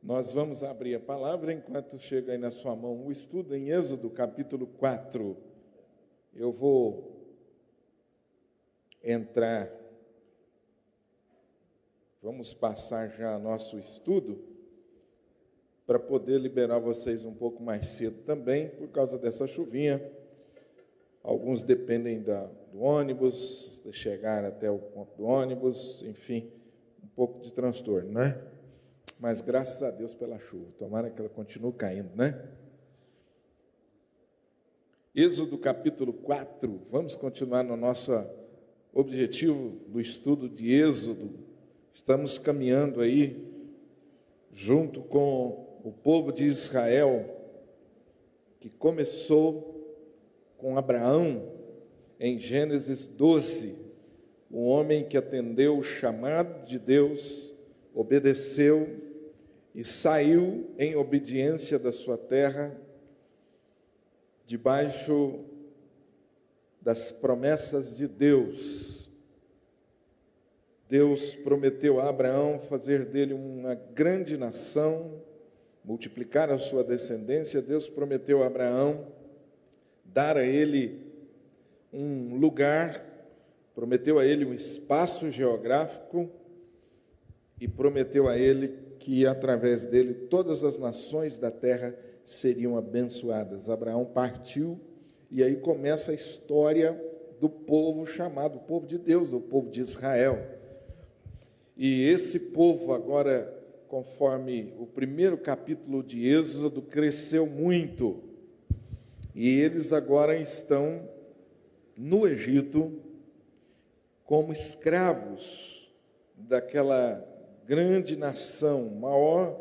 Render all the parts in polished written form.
Nós vamos abrir a palavra enquanto chega aí na sua mão o estudo em Êxodo, capítulo 4. Eu vou entrar, vamos passar já nosso estudo, para poder liberar vocês um pouco mais cedo também, por causa dessa chuvinha. Alguns dependem do ônibus, de chegar até o ponto do ônibus, enfim, um pouco de transtorno, né? Mas graças a Deus pela chuva, tomara que ela continue caindo, né? Êxodo capítulo 4, vamos continuar no nosso objetivo do estudo de Êxodo. Estamos caminhando aí junto com o povo de Israel, que começou com Abraão em Gênesis 12, um homem que atendeu o chamado de Deus, obedeceu e saiu em obediência da sua terra, debaixo das promessas de Deus. Deus prometeu a Abraão fazer dele uma grande nação, multiplicar a sua descendência. Deus prometeu a Abraão dar a ele um lugar, prometeu a ele um espaço geográfico e prometeu a ele que através dele todas as nações da terra seriam abençoadas. Abraão partiu e aí começa a história do povo chamado povo de Deus, o povo de Israel. E esse povo agora, conforme o primeiro capítulo de Êxodo, cresceu muito. E eles agora estão no Egito como escravos daquela grande nação, maior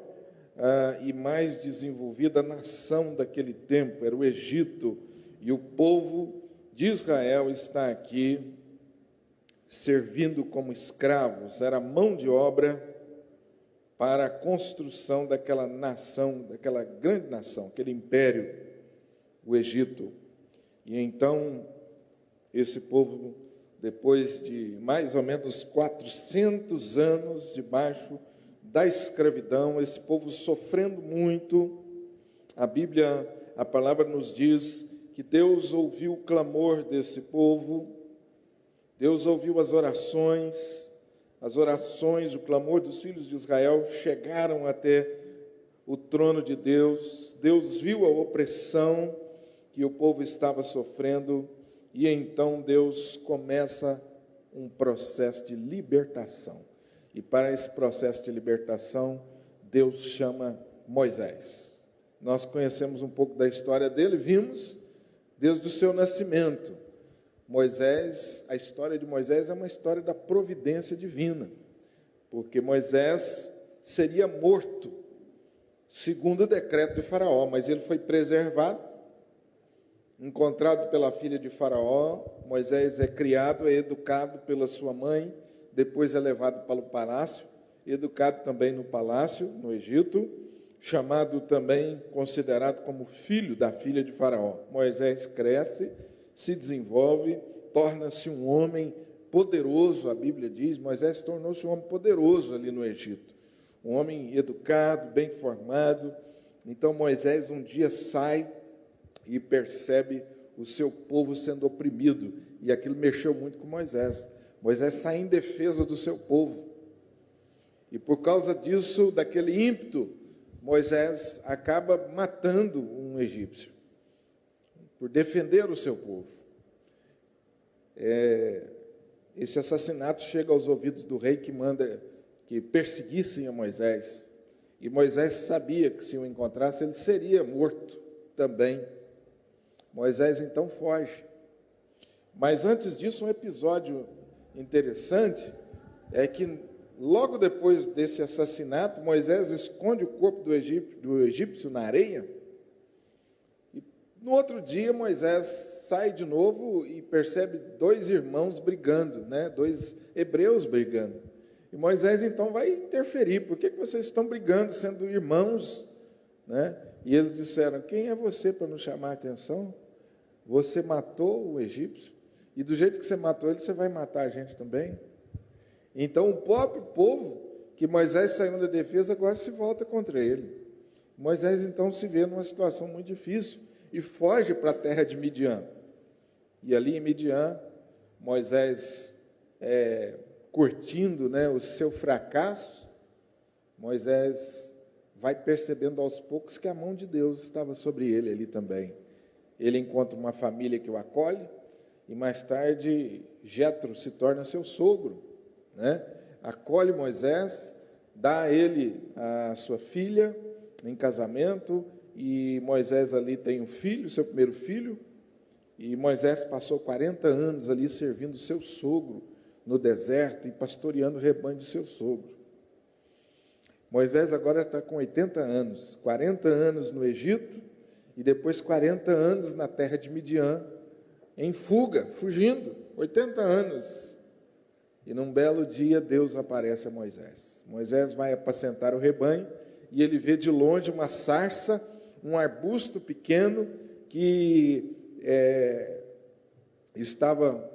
e mais desenvolvida nação daquele tempo, era o Egito, e o povo de Israel está aqui servindo como escravos, era mão de obra para a construção daquela nação, daquela grande nação, aquele império, o Egito. E então, esse povo, depois de mais ou menos 400 anos debaixo da escravidão, esse povo sofrendo muito, a palavra nos diz que Deus ouviu o clamor desse povo, Deus ouviu as orações, o clamor dos filhos de Israel chegaram até o trono de Deus. Deus viu a opressão que o povo estava sofrendo, e então Deus começa um processo de libertação. E para esse processo de libertação, Deus chama Moisés. Nós conhecemos um pouco da história dele, vimos desde o seu nascimento. Moisés, a história de Moisés é uma história da providência divina, porque Moisés seria morto, segundo o decreto de Faraó, mas ele foi preservado, encontrado pela filha de Faraó. Moisés é criado, é educado pela sua mãe, depois é levado para o palácio, educado também no palácio, no Egito, chamado também, considerado como filho da filha de Faraó. Moisés cresce, se desenvolve, torna-se um homem poderoso, a Bíblia diz, Moisés tornou-se um homem poderoso ali no Egito, um homem educado, bem formado. Então Moisés um dia sai e percebe o seu povo sendo oprimido, e aquilo mexeu muito com Moisés. Moisés sai em defesa do seu povo, e por causa disso, daquele ímpeto, Moisés acaba matando um egípcio, por defender o seu povo. Esse assassinato chega aos ouvidos do rei, que manda que perseguissem a Moisés, e Moisés sabia que se o encontrasse, ele seria morto também. Moisés então foge. Mas antes disso, um episódio interessante é que logo depois desse assassinato, Moisés esconde o corpo do egípcio na areia, e no outro dia Moisés sai de novo e percebe dois irmãos brigando, dois hebreus brigando. E Moisés então vai interferir. Por que vocês estão brigando, sendo irmãos? né? E eles disseram: quem é você para nos chamar a atenção? Você matou o egípcio, e do jeito que você matou ele, você vai matar a gente também? Então o próprio povo, que Moisés saiu da defesa, agora se volta contra ele. Moisés então se vê numa situação muito difícil e foge para a terra de Midian. E ali em Midian, Moisés, curtindo, né, o seu fracasso, Moisés vai percebendo aos poucos que a mão de Deus estava sobre ele ali também. Ele encontra uma família que o acolhe, e mais tarde Jetro se torna seu sogro, né? Acolhe Moisés, dá a ele a sua filha em casamento, e Moisés ali tem um filho, seu primeiro filho, e Moisés passou 40 anos ali servindo seu sogro no deserto e pastoreando o rebanho de seu sogro. Moisés agora está com 80 anos, 40 anos no Egito, e depois 40 anos na terra de Midian, em fuga, fugindo, 80 anos. E num belo dia, Deus aparece a Moisés. Moisés vai apacentar o rebanho, e ele vê de longe uma sarça, um arbusto pequeno, que estava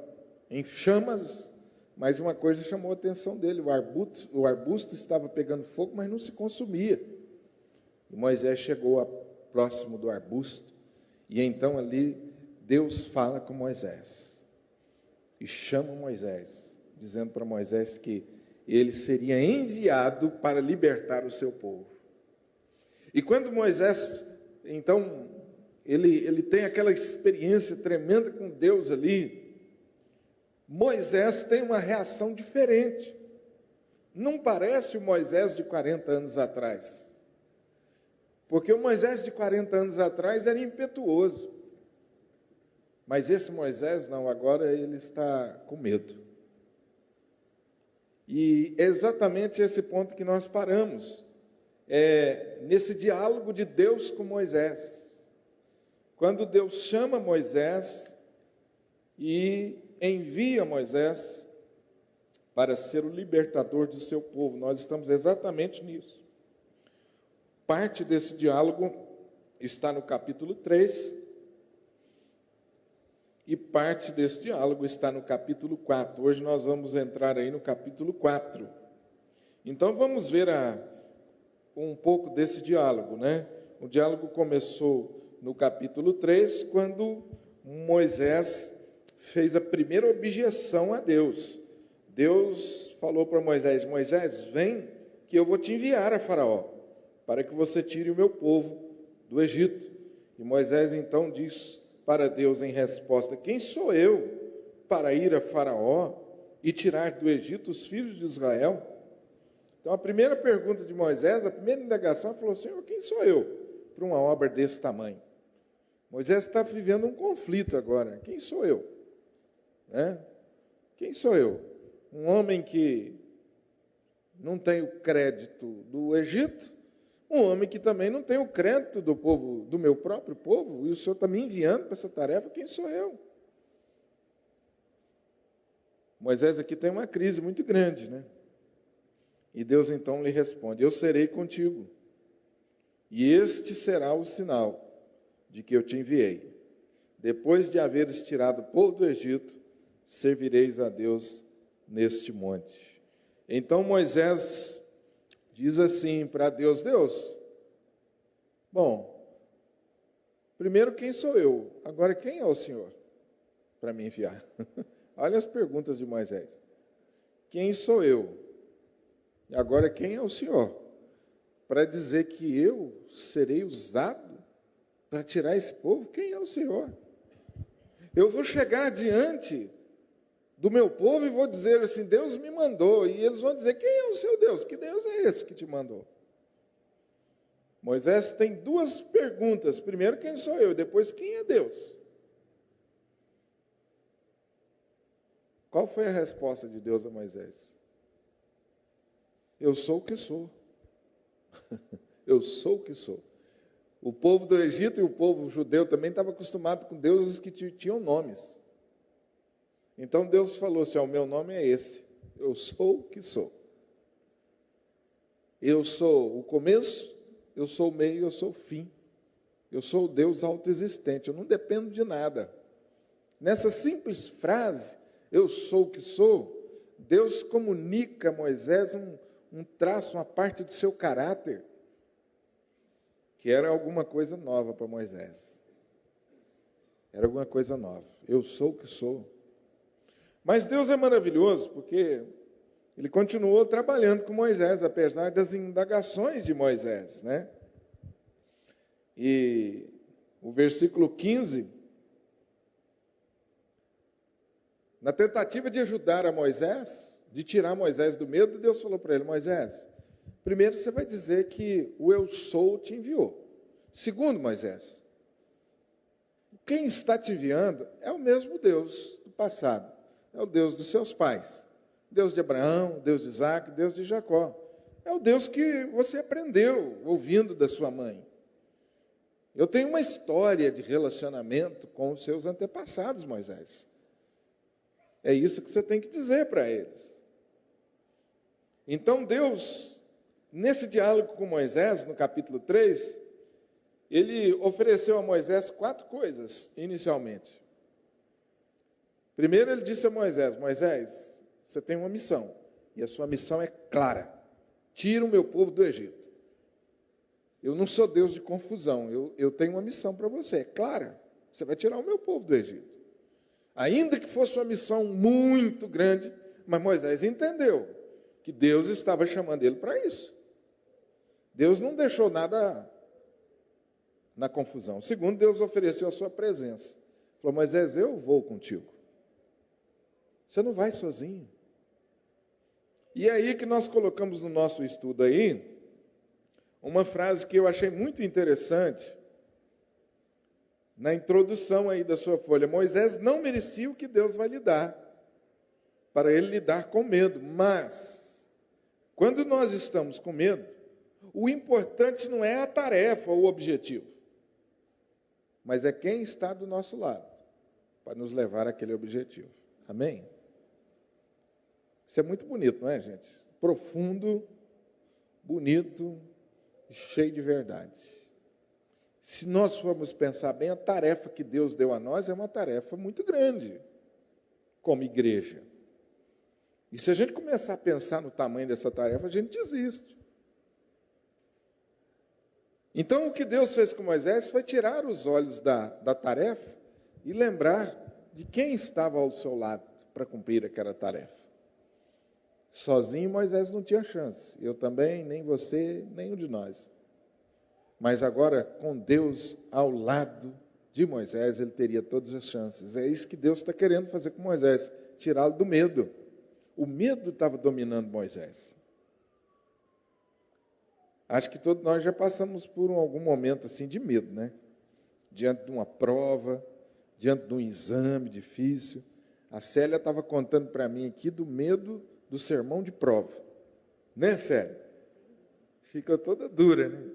em chamas, mas uma coisa chamou a atenção dele: o arbusto estava pegando fogo, mas não se consumia. E Moisés chegou próximo do arbusto, e então ali Deus fala com Moisés, e chama Moisés, dizendo para Moisés que ele seria enviado para libertar o seu povo. E quando Moisés, então, ele tem aquela experiência tremenda com Deus ali, Moisés tem uma reação diferente. Não parece o Moisés de 40 anos atrás. Porque o Moisés de 40 anos atrás era impetuoso. Mas esse Moisés não, agora ele está com medo. E é exatamente esse ponto que nós paramos. Nesse diálogo de Deus com Moisés. Quando Deus chama Moisés e envia Moisés para ser o libertador do seu povo. Nós estamos exatamente nisso. Parte desse diálogo está no capítulo 3, e parte desse diálogo está no capítulo 4. Hoje nós vamos entrar aí no capítulo 4. Então vamos ver um pouco desse diálogo, né? O diálogo começou no capítulo 3, quando Moisés fez a primeira objeção a Deus. Deus falou para Moisés: Moisés, vem que eu vou te enviar a Faraó, para que você tire o meu povo do Egito. E Moisés então diz para Deus em resposta: quem sou eu para ir a Faraó e tirar do Egito os filhos de Israel? Então a primeira pergunta de Moisés, a primeira indagação, falou: Senhor, quem sou eu para uma obra desse tamanho? Moisés está vivendo um conflito agora. Quem sou eu? Né? Quem sou eu? Um homem que não tem o crédito do Egito, um homem que também não tem o crédito do povo, do meu próprio povo, e o Senhor está me enviando para essa tarefa. Quem sou eu? Moisés aqui tem uma crise muito grande, né? E Deus então lhe responde: eu serei contigo, e este será o sinal de que eu te enviei. Depois de haveres tirado o povo do Egito, servireis a Deus neste monte. Então Moisés diz assim para Deus: Deus, bom, primeiro, quem sou eu? Agora, quem é o Senhor para me enviar? Olha as perguntas de Moisés. Quem sou eu? E agora, quem é o Senhor para dizer que eu serei usado para tirar esse povo? Quem é o Senhor? Eu vou chegar diante do meu povo e vou dizer assim: Deus me mandou. E eles vão dizer: quem é o seu Deus? Que Deus é esse que te mandou? Moisés tem duas perguntas. Primeiro, quem sou eu? Depois, quem é Deus? Qual foi a resposta de Deus a Moisés? Eu sou o que sou. Eu sou o que sou. O povo do Egito e o povo judeu também estavam acostumados com deuses que tinham nomes. Então Deus falou assim: o meu nome é esse. Eu sou o que sou. Eu sou o começo, eu sou o meio, eu sou o fim. Eu sou o Deus autoexistente, eu não dependo de nada. Nessa simples frase, eu sou o que sou, Deus comunica a Moisés um traço, uma parte do seu caráter, que era alguma coisa nova para Moisés. Era alguma coisa nova. Eu sou o que sou. Mas Deus é maravilhoso, porque Ele continuou trabalhando com Moisés, apesar das indagações de Moisés, né? E o versículo 15, na tentativa de ajudar a Moisés, de tirar Moisés do medo, Deus falou para ele: Moisés, primeiro você vai dizer que o eu sou te enviou. Segundo, Moisés, quem está te enviando é o mesmo Deus do passado, é o Deus dos seus pais, Deus de Abraão, Deus de Isaac, Deus de Jacó. É o Deus que você aprendeu ouvindo da sua mãe. Eu tenho uma história de relacionamento com os seus antepassados, Moisés. É isso que você tem que dizer para eles. Então Deus, nesse diálogo com Moisés, no capítulo 3, Ele ofereceu a Moisés 4 coisas, inicialmente. Primeiro Ele disse a Moisés: Moisés, você tem uma missão, e a sua missão é clara. Tira o meu povo do Egito. Eu não sou Deus de confusão, eu tenho uma missão para você, é clara. Você vai tirar o meu povo do Egito. Ainda que fosse uma missão muito grande, mas Moisés entendeu que Deus estava chamando ele para isso. Deus não deixou nada na confusão. Segundo, Deus ofereceu a sua presença. Falou: Moisés, eu vou contigo. Você não vai sozinho. E é aí que nós colocamos no nosso estudo aí uma frase que eu achei muito interessante na introdução aí da sua folha. Moisés não merecia o que Deus vai lhe dar, para ele lidar com medo. Mas, quando nós estamos com medo, o importante não é a tarefa ou o objetivo, mas é quem está do nosso lado, para nos levar àquele objetivo. Amém? Isso é muito bonito, não é, gente? Profundo, bonito, cheio de verdade. Se nós formos pensar bem, a tarefa que Deus deu a nós é uma tarefa muito grande, como igreja. E se a gente começar a pensar no tamanho dessa tarefa, a gente desiste. Então, o que Deus fez com Moisés foi tirar os olhos da tarefa e lembrar de quem estava ao seu lado para cumprir aquela tarefa. Sozinho, Moisés não tinha chance. Eu também, nem você, nenhum de nós. Mas agora, com Deus ao lado de Moisés, ele teria todas as chances. É isso que Deus está querendo fazer com Moisés, tirá-lo do medo. O medo estava dominando Moisés. Acho que todos nós já passamos por algum momento assim de medo, né? Diante de uma prova, diante de um exame difícil. A Célia estava contando para mim aqui do medo do sermão de prova. Né, Célia? Fica toda dura, né?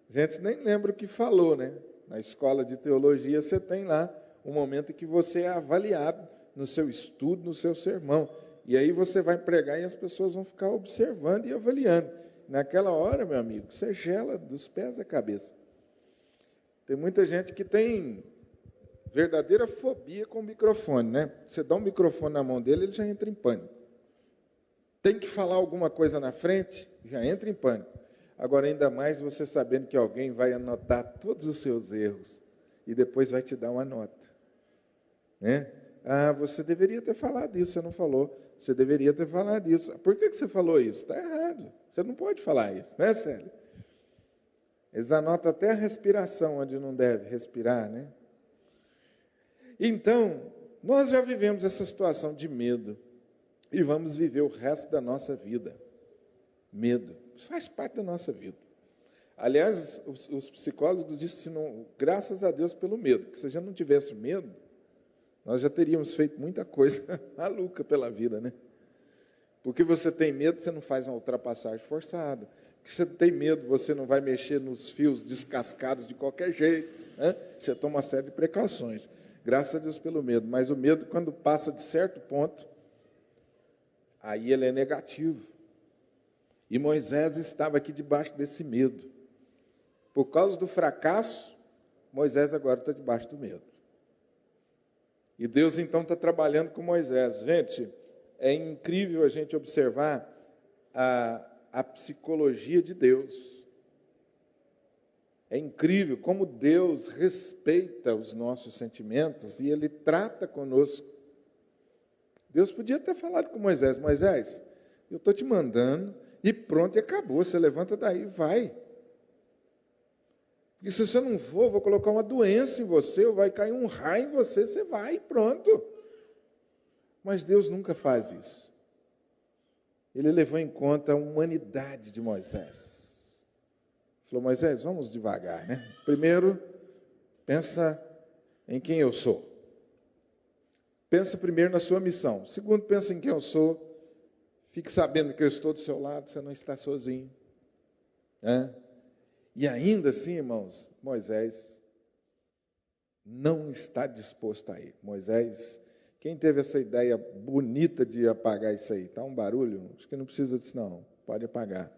A gente nem lembra o que falou, né? Na escola de teologia você tem lá um momento em que você é avaliado no seu estudo, no seu sermão. E aí você vai pregar e as pessoas vão ficar observando e avaliando. Naquela hora, meu amigo, você gela dos pés à cabeça. Tem muita gente que tem verdadeira fobia com o microfone, né? Você dá um microfone na mão dele, ele já entra em pânico. Tem que falar alguma coisa na frente, já entra em pânico. Agora, ainda mais você sabendo que alguém vai anotar todos os seus erros e depois vai te dar uma nota. Né? Ah, você deveria ter falado isso, você não falou. Você deveria ter falado isso. Por que você falou isso? Está errado. Você não pode falar isso, né, Célio? Eles anotam até a respiração onde não deve respirar, né? Então, nós já vivemos essa situação de medo e vamos viver o resto da nossa vida. Medo. Isso faz parte da nossa vida. Aliás, os psicólogos dizem, graças a Deus pelo medo, porque se a gente não tivesse medo, nós já teríamos feito muita coisa maluca pela vida, né? Porque você tem medo, você não faz uma ultrapassagem forçada. Porque você tem medo, você não vai mexer nos fios descascados de qualquer jeito. Né? Você toma uma série de precauções. Graças a Deus pelo medo. Mas o medo, quando passa de certo ponto, aí ele é negativo. E Moisés estava aqui debaixo desse medo. Por causa do fracasso, Moisés agora está debaixo do medo. E Deus então está trabalhando com Moisés. Gente, é incrível a gente observar a psicologia de Deus. É incrível como Deus respeita os nossos sentimentos e Ele trata conosco. Deus podia ter falado com Moisés: Moisés, eu estou te mandando e pronto, e acabou. Você levanta daí e vai. Porque se você não for, eu vou colocar uma doença em você, ou vai cair um raio em você, você vai e pronto. Mas Deus nunca faz isso. Ele levou em conta a humanidade de Moisés. Falou: Moisés, vamos devagar, né? Primeiro, pensa em quem eu sou. Pensa primeiro na sua missão. Segundo, pensa em quem eu sou. Fique sabendo que eu estou do seu lado, você não está sozinho. Né? E ainda assim, irmãos, Moisés não está disposto a ir. Moisés, quem teve essa ideia bonita de apagar isso aí? Está um barulho? Acho que não precisa disso não, pode apagar.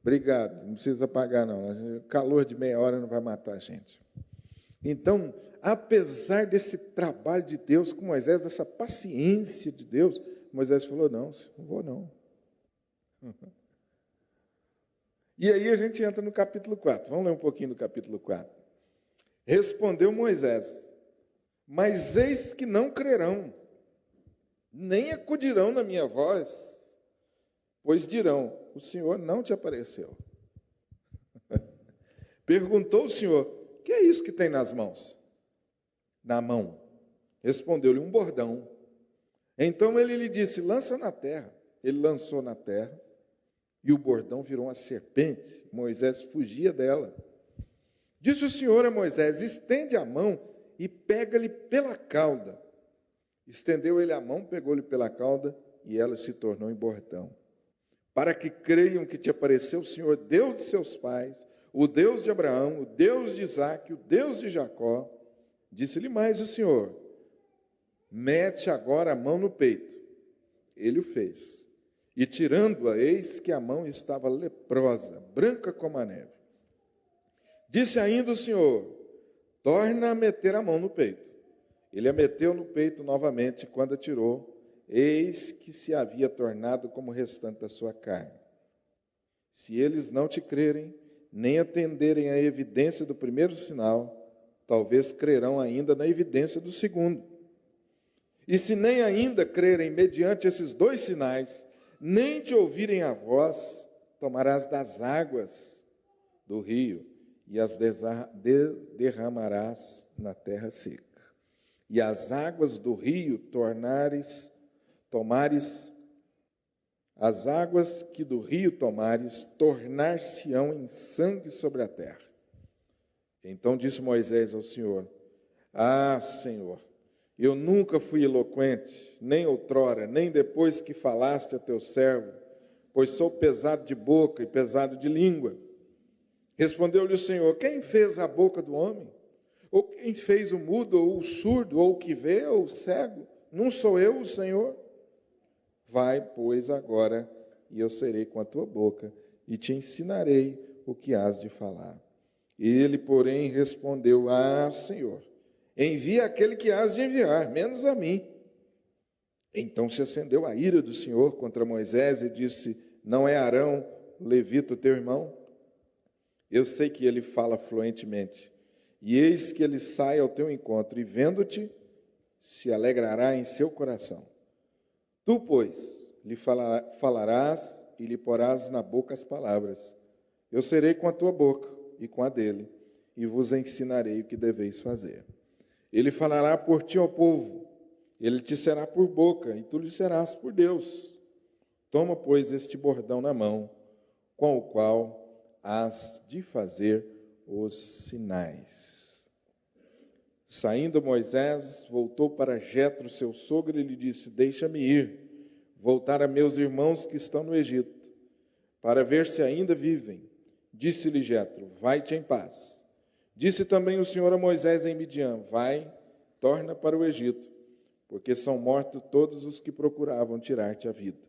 Obrigado, não precisa apagar não, o calor de meia hora não vai matar a gente. Então, apesar desse trabalho de Deus com Moisés, dessa paciência de Deus, Moisés falou: não vou não. E aí a gente entra no capítulo 4. Vamos ler um pouquinho do capítulo 4. Respondeu Moisés: mas eis que não crerão, nem acudirão na minha voz, pois dirão: o Senhor não te apareceu. Perguntou o Senhor: que é isso que tem nas mãos? Na mão. Respondeu-lhe: um bordão. Então ele lhe disse: lança na terra. Ele lançou na terra, e o bordão virou uma serpente. Moisés fugia dela. Disse o Senhor a Moisés: estende a mão e pega-lhe pela cauda. Estendeu ele a mão, pegou-lhe pela cauda, e ela se tornou em bordão. Para que creiam que te apareceu o Senhor, Deus de seus pais, o Deus de Abraão, o Deus de Isaque, o Deus de Jacó. Disse-lhe mais o Senhor: mete agora a mão no peito. Ele o fez. E tirando-a, eis que a mão estava leprosa, branca como a neve. Disse ainda o Senhor: torna a meter a mão no peito. Ele a meteu no peito novamente, e quando a tirou, eis que se havia tornado como o restante da sua carne. Se eles não te crerem, nem atenderem à evidência do primeiro sinal, talvez crerão ainda na evidência do segundo. E se nem ainda crerem mediante esses dois sinais, nem te ouvirem a voz, tomarás das águas do rio e as derramarás na terra seca. E as águas do rio as águas que do rio tomares, tornar-se-ão em sangue sobre a terra. Então disse Moisés ao Senhor: ah, Senhor, eu nunca fui eloquente, nem outrora, nem depois que falaste a teu servo, pois sou pesado de boca e pesado de língua. Respondeu-lhe o Senhor: quem fez a boca do homem? Ou quem fez o mudo, ou o surdo, ou o que vê, ou o cego? Não sou eu o Senhor? Vai, pois, agora, e eu serei com a tua boca, e te ensinarei o que hás de falar. Ele, porém, respondeu: ah, Senhor, envia aquele que hás de enviar, menos a mim. Então se acendeu a ira do Senhor contra Moisés e disse: não é Arão, levita, teu irmão? Eu sei que ele fala fluentemente. E eis que ele sai ao teu encontro, e vendo-te, se alegrará em seu coração. Tu, pois, lhe falarás e lhe porás na boca as palavras. Eu serei com a tua boca e com a dele, e vos ensinarei o que deveis fazer. Ele falará por ti ao povo, ele te será por boca, e tu lhe serás por Deus. Toma, pois, este bordão na mão, com o qual hás de fazer os sinais. Saindo Moisés, voltou para Jetro, seu sogro, e lhe disse: deixa-me ir, voltar a meus irmãos que estão no Egito, para ver se ainda vivem. Disse-lhe Jetro: vai-te em paz. Disse também o Senhor a Moisés em Midian: vai, torna para o Egito, porque são mortos todos os que procuravam tirar-te a vida.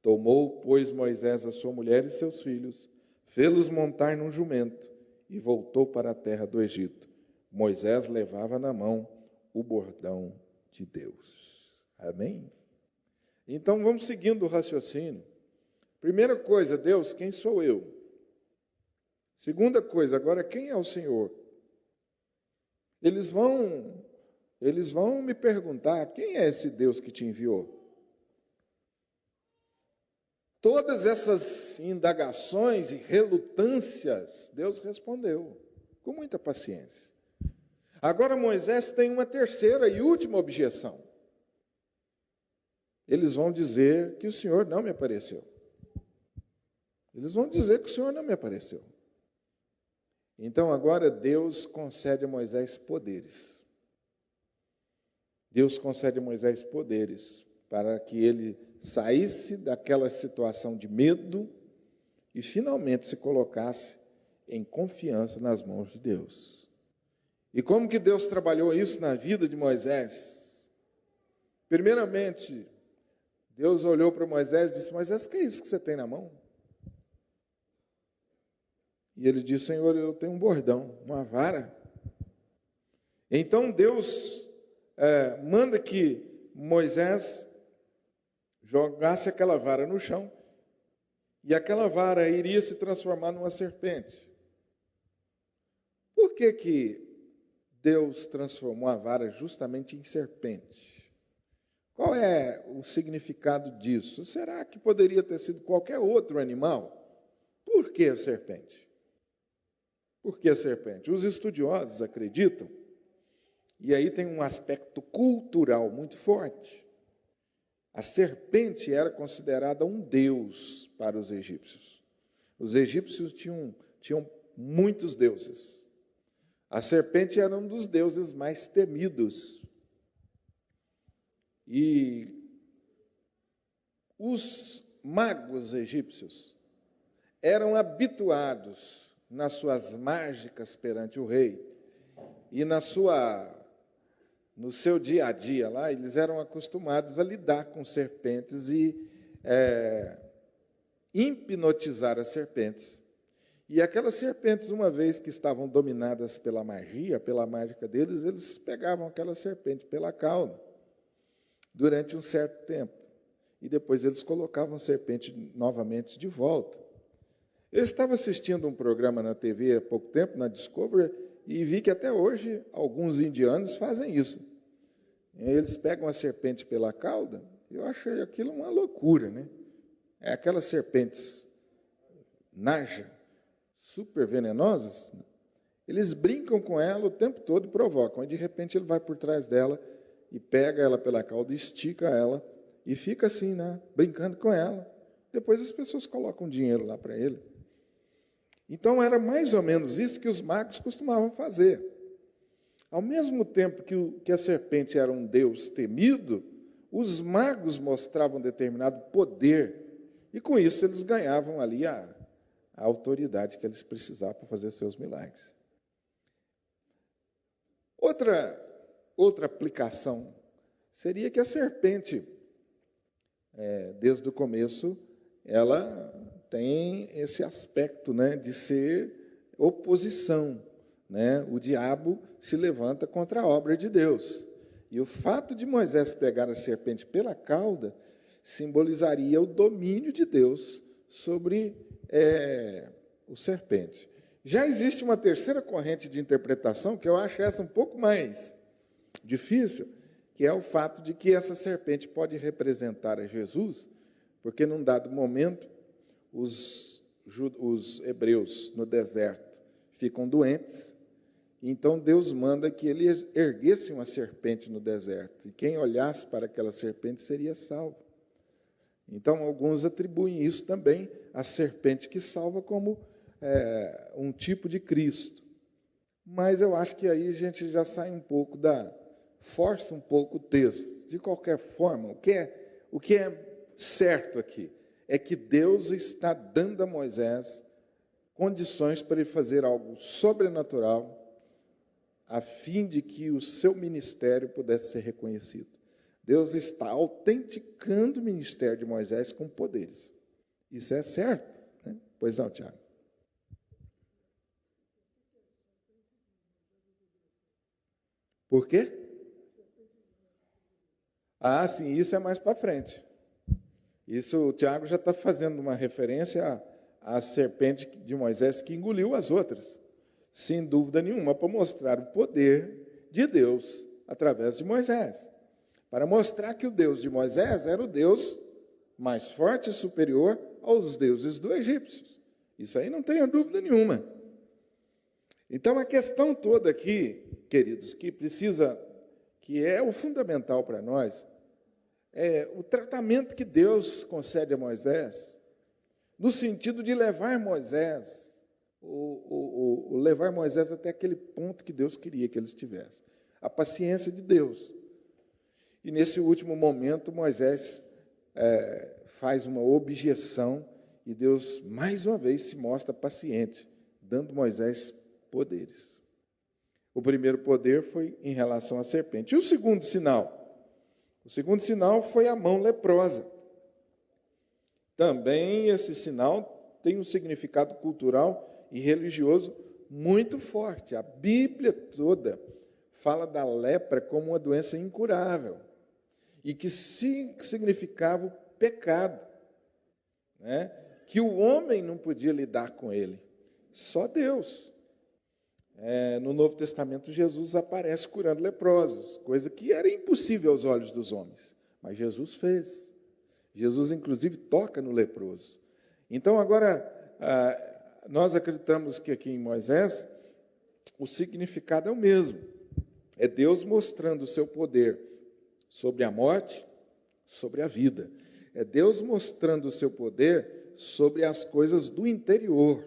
Tomou, pois, Moisés a sua mulher e seus filhos, fê-los montar num jumento e voltou para a terra do Egito. Moisés levava na mão o bordão de Deus. Amém? Então, vamos seguindo o raciocínio. Primeira coisa, Deus, quem sou eu? Segunda coisa, agora, quem é o Senhor? Eles vão me perguntar, quem é esse Deus que te enviou? Todas essas indagações e relutâncias, Deus respondeu, com muita paciência. Agora Moisés tem uma terceira e última objeção. Eles vão dizer que o Senhor não me apareceu. Eles vão dizer que o Senhor não me apareceu. Então agora Deus concede a Moisés poderes. Deus concede a Moisés poderes para que ele saísse daquela situação de medo e finalmente se colocasse em confiança nas mãos de Deus. E como que Deus trabalhou isso na vida de Moisés? Primeiramente, Deus olhou para Moisés e disse, Moisés, o que é isso que você tem na mão? E ele disse, Senhor, eu tenho um bordão, uma vara. Então Deus manda que Moisés jogasse aquela vara no chão, e aquela vara iria se transformar numa serpente. Por que Deus transformou a vara justamente em serpente? Qual é o significado disso? Será que poderia ter sido qualquer outro animal? Por que a serpente? Por que a serpente? Os estudiosos acreditam, e aí tem um aspecto cultural muito forte. A serpente era considerada um deus para os egípcios. Os egípcios tinham muitos deuses. A serpente era um dos deuses mais temidos. E os magos egípcios eram habituados nas suas mágicas perante o rei e no seu dia a dia lá, eles eram acostumados a lidar com serpentes e hipnotizar as serpentes. E aquelas serpentes, uma vez que estavam dominadas pela magia, pela mágica deles, eles pegavam aquela serpente pela cauda durante um certo tempo. E depois eles colocavam a serpente novamente de volta. Eu estava assistindo um programa na TV há pouco tempo, na Discovery, e vi que até hoje alguns indianos fazem isso. Eles pegam a serpente pela cauda, eu achei aquilo uma loucura, né? É aquelas serpentes naja, super venenosas, eles brincam com ela o tempo todo e provocam. E de repente ele vai por trás dela e pega ela pela cauda, estica ela e fica assim, né? Brincando com ela. Depois as pessoas colocam dinheiro lá para ele. Então era mais ou menos isso que os magos costumavam fazer. Ao mesmo tempo que a serpente era um deus temido, os magos mostravam determinado poder, e com isso eles ganhavam ali a autoridade que eles precisavam para fazer seus milagres. Outra aplicação seria que a serpente, desde o começo, ela tem esse aspecto, né, de ser oposição. Né? O diabo se levanta contra a obra de Deus. E o fato de Moisés pegar a serpente pela cauda simbolizaria o domínio de Deus sobre o serpente. Já existe uma terceira corrente de interpretação, que eu acho essa um pouco mais difícil, que é o fato de que essa serpente pode representar a Jesus, porque num dado momento os hebreus no deserto ficam doentes, então Deus manda que ele erguesse uma serpente no deserto, e quem olhasse para aquela serpente seria salvo. Então alguns atribuem isso também à serpente que salva como um tipo de Cristo. Mas eu acho que aí a gente já sai um pouco força um pouco o texto. De qualquer forma, o que é certo aqui é que Deus está dando a Moisés condições para ele fazer algo sobrenatural, a fim de que o seu ministério pudesse ser reconhecido. Deus está autenticando o ministério de Moisés com poderes. Isso é certo, né? Pois não, Tiago? Por quê? Ah, sim, isso é mais para frente. Isso o Tiago já está fazendo uma referência à serpente de Moisés que engoliu as outras, sem dúvida nenhuma, para mostrar o poder de Deus através de Moisés. Para mostrar que o Deus de Moisés era o Deus mais forte e superior aos deuses do Egito. Isso aí não tenho dúvida nenhuma. Então, a questão toda aqui, queridos, que é o fundamental para nós, é o tratamento que Deus concede a Moisés, no sentido de levar Moisés, levar Moisés até aquele ponto que Deus queria que ele estivesse. A paciência de Deus. E nesse último momento, Moisés faz uma objeção e Deus, mais uma vez, se mostra paciente, dando a Moisés poderes. O primeiro poder foi em relação à serpente. E o segundo sinal? O segundo sinal foi a mão leprosa. Também esse sinal tem um significado cultural e religioso muito forte. A Bíblia toda fala da lepra como uma doença incurável e que significava o pecado, né? Que o homem não podia lidar com ele, só Deus. No Novo Testamento, Jesus aparece curando leprosos, coisa que era impossível aos olhos dos homens, mas Jesus fez. Jesus, inclusive, toca no leproso. Então, agora, nós acreditamos que aqui em Moisés, o significado é o mesmo. É Deus mostrando o seu poder sobre a morte, sobre a vida. É Deus mostrando o seu poder sobre as coisas do interior,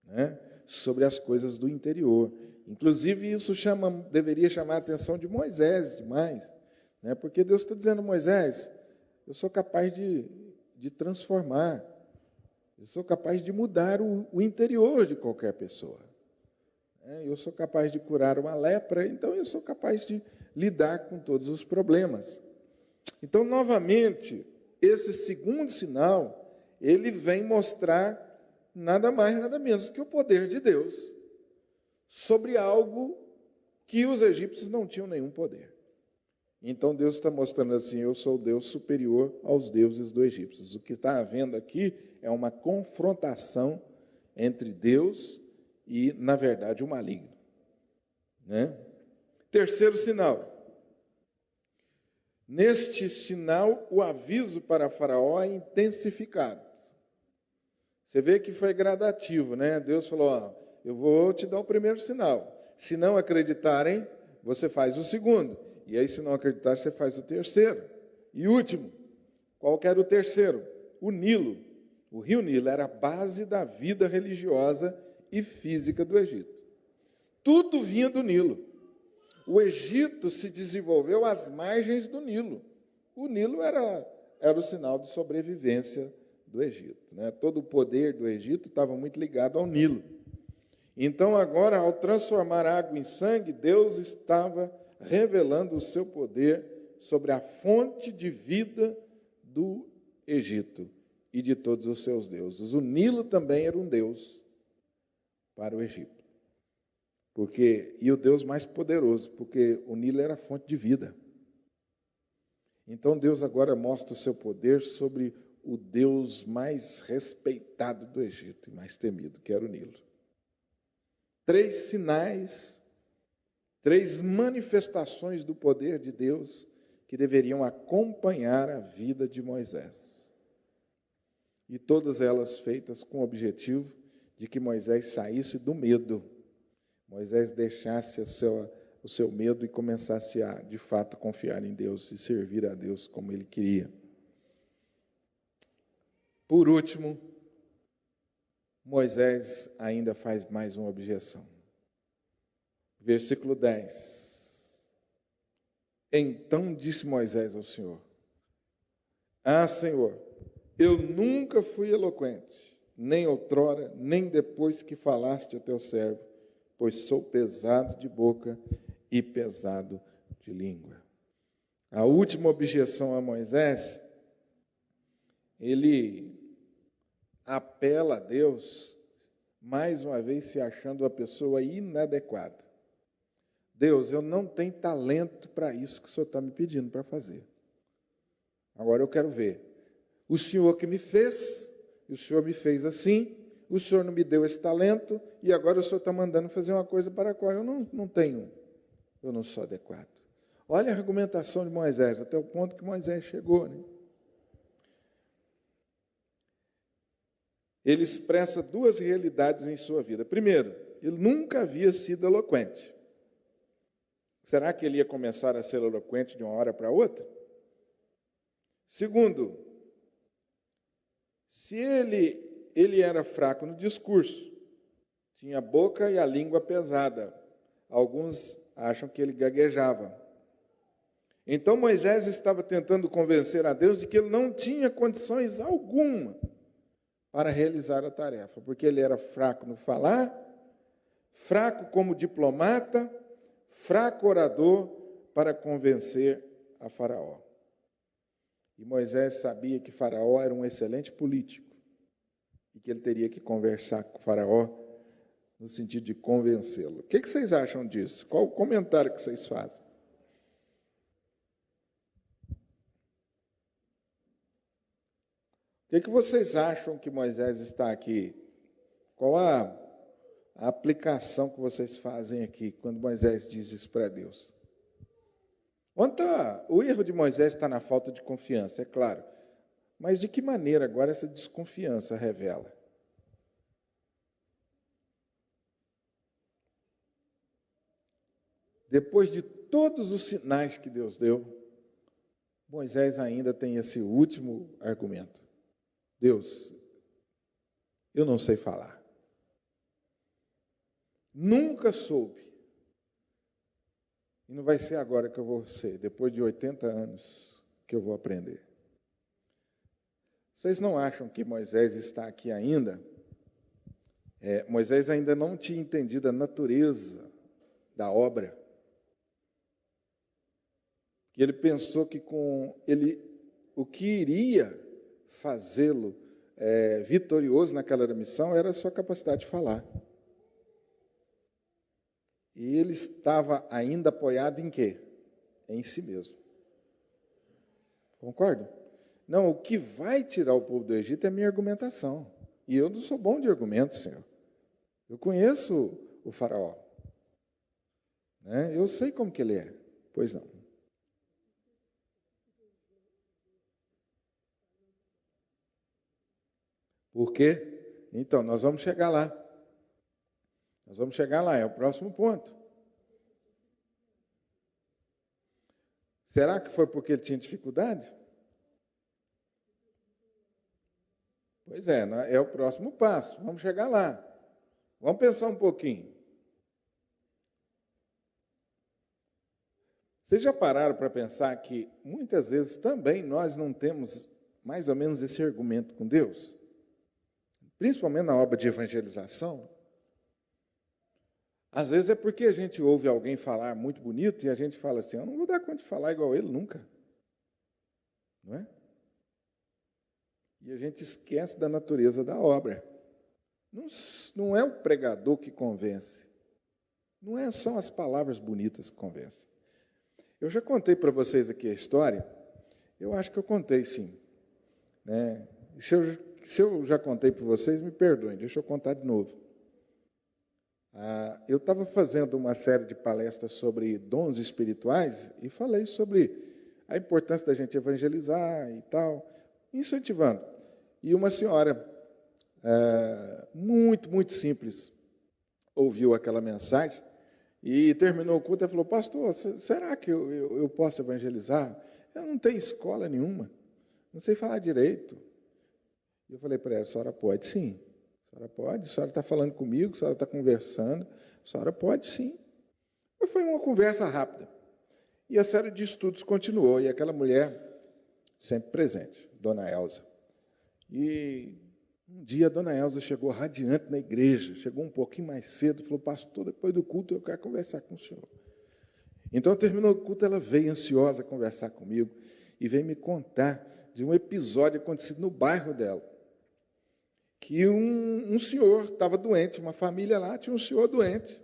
né? Sobre as coisas do interior. Inclusive, isso deveria chamar a atenção de Moisés demais, né? Porque Deus está dizendo, Moisés, eu sou capaz de transformar, eu sou capaz de mudar o interior de qualquer pessoa. Eu sou capaz de curar uma lepra, então eu sou capaz de lidar com todos os problemas. Então, novamente, esse segundo sinal, ele vem mostrar nada mais, nada menos que o poder de Deus sobre algo que os egípcios não tinham nenhum poder. Então, Deus está mostrando assim, eu sou o Deus superior aos deuses do Egito. O que está havendo aqui é uma confrontação entre Deus e, na verdade, o maligno, né? Terceiro sinal. Neste sinal, o aviso para Faraó é intensificado. Você vê que foi gradativo, né? Deus falou, eu vou te dar o primeiro sinal. Se não acreditarem, você faz o segundo. E aí, se não acreditar, você faz o terceiro. E último, qual que era o terceiro? O Nilo. O rio Nilo era a base da vida religiosa e física do Egito. Tudo vinha do Nilo. O Egito se desenvolveu às margens do Nilo. O Nilo era o sinal de sobrevivência do Egito, né? Todo o poder do Egito estava muito ligado ao Nilo. Então, agora, ao transformar a água em sangue, Deus estava revelando o seu poder sobre a fonte de vida do Egito e de todos os seus deuses. O Nilo também era um deus para o Egito. E o Deus mais poderoso, porque o Nilo era a fonte de vida. Então Deus agora mostra o seu poder sobre o Deus mais respeitado do Egito e mais temido, que era o Nilo. 3 sinais, 3 manifestações do poder de Deus que deveriam acompanhar a vida de Moisés. E todas elas feitas com o objetivo de que Moisés saísse do medo. Moisés deixasse o seu medo e começasse a, de fato, confiar em Deus e servir a Deus como ele queria. Por último, Moisés ainda faz mais uma objeção. Versículo 10. Então disse Moisés ao Senhor, Senhor, eu nunca fui eloquente, nem outrora, nem depois que falaste ao teu servo, pois sou pesado de boca e pesado de língua. A última objeção a Moisés, ele apela a Deus, mais uma vez se achando a pessoa inadequada. Deus, eu não tenho talento para isso que o Senhor está me pedindo para fazer. Agora eu quero ver. O Senhor que me fez, e o Senhor me fez assim, o Senhor não me deu esse talento, e agora o Senhor está mandando fazer uma coisa para a qual eu não tenho, eu não sou adequado. Olha a argumentação de Moisés, até o ponto que Moisés chegou, né? Ele expressa duas realidades em sua vida. Primeiro, ele nunca havia sido eloquente. Será que ele ia começar a ser eloquente de uma hora para outra? Segundo, se ele era fraco no discurso, tinha a boca e a língua pesada. Alguns acham que ele gaguejava. Então Moisés estava tentando convencer a Deus de que ele não tinha condições alguma para realizar a tarefa, porque ele era fraco no falar, fraco como diplomata, fraco orador para convencer a Faraó. E Moisés sabia que Faraó era um excelente político e que ele teria que conversar com Faraó no sentido de convencê-lo. O que vocês acham disso? Qual o comentário que vocês fazem? O que vocês acham que Moisés está aqui? Qual a aplicação que vocês fazem aqui quando Moisés diz isso para Deus? O erro de Moisés está na falta de confiança, é claro. Mas de que maneira agora essa desconfiança revela? Depois de todos os sinais que Deus deu, Moisés ainda tem esse último argumento. Deus, eu não sei falar. Nunca soube. E não vai ser agora que eu vou ser, depois de 80 anos, que eu vou aprender. Vocês não acham que Moisés está aqui ainda? Moisés ainda não tinha entendido a natureza da obra. Que ele pensou que o que iria fazê-lo vitorioso naquela missão era a sua capacidade de falar. E ele estava ainda apoiado em quê? Em si mesmo. Concorda? Não, o que vai tirar o povo do Egito é a minha argumentação. E eu não sou bom de argumento, Senhor. Eu conheço o Faraó. Né? Eu sei como que ele é. Pois não. Por quê? Então, nós vamos chegar lá. Nós vamos chegar lá, é o próximo ponto. Será que foi porque ele tinha dificuldade? Pois é o próximo passo. Vamos chegar lá. Vamos pensar um pouquinho. Vocês já pararam para pensar que muitas vezes também nós não temos mais ou menos esse argumento com Deus? Principalmente na obra de evangelização. Às vezes é porque a gente ouve alguém falar muito bonito e a gente fala assim, eu não vou dar conta de falar igual ele nunca. Não é? E a gente esquece da natureza da obra. Não é o pregador que convence. Não são as palavras bonitas que convencem. Eu já contei para vocês aqui a história. Eu acho que eu contei, sim. Né? Se eu já contei para vocês, me perdoem. Deixa eu contar de novo. Eu estava fazendo uma série de palestras sobre dons espirituais e falei sobre a importância da gente evangelizar e tal, incentivando. E uma senhora, muito, muito simples, ouviu aquela mensagem e terminou o culto e falou, pastor, será que eu posso evangelizar? Eu não tenho escola nenhuma, não sei falar direito. E eu falei para ela, a senhora pode sim. A senhora pode, a senhora está falando comigo, a senhora está conversando, a senhora pode sim. Mas foi uma conversa rápida. E a série de estudos continuou, e aquela mulher sempre presente, Dona Elza. E um dia a Dona Elza chegou radiante na igreja, chegou um pouquinho mais cedo, falou, pastor, depois do culto eu quero conversar com o senhor. Então, terminou o culto, ela veio ansiosa conversar comigo e veio me contar de um episódio acontecido no bairro dela. Que um senhor estava doente, uma família lá tinha um senhor doente,